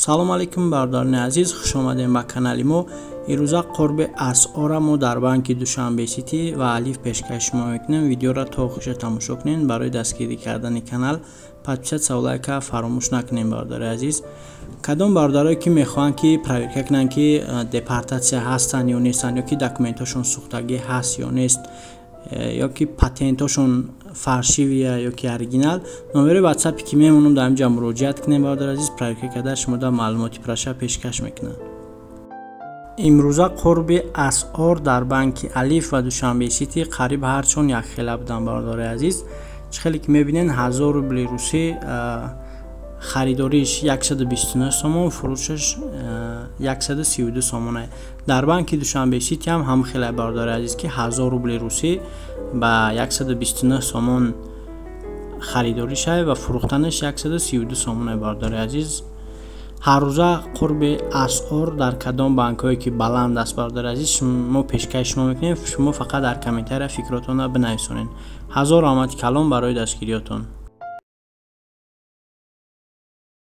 салом алейкум бародарони азиз, хуш омадем ба канали мо. ирӯза қурби асъора мо дар банки Душанбе Сити ва Алиф пешкаш шумо мекунем. Видеоро то охири тамошо кунед. Барои дастгирӣ кардани канал подписатсия ва лайка фаромӯш накунед бародари азиз. Кадом бародарое ки мехоҳанд ки проверка кунанд ки депортатсия ҳастанд ё нестанд, ё ки документашон сухтагӣ ҳаст ё нест, ё ки патенташон фаршивия ё ки оригинал, номери WhatsApp ки мемонам дар инҷа муроҷиат кунед бародари азиз. Проверка карда шумода маълумоти проша пешкаш мекунанд. имрӯза қурби асъор дар банки Алиф ва Душанбе Сити қариб ҳарчун як хела буданд бародари азиз. чӣ хеле ки мебинед 1000 рубли русӣ харидориш 129 сомон, фурӯшаш 132 сомон аст. Дар банки Душанбе Сити ҳам хеле бародари азиз ки 1000 рубли русӣ ба 129 сомон харидориш аст ва фурӯхтанаш 132 сомон аст бародари азиз. ҳаррӯза қурби асъор дар кадом банкҳое ки баланд аст бародари азиз мо пешкаш шумо мекунем. шумо фақат дар комментария фикротонро бинависонед. ҳазор омади калом барои дастгириётон.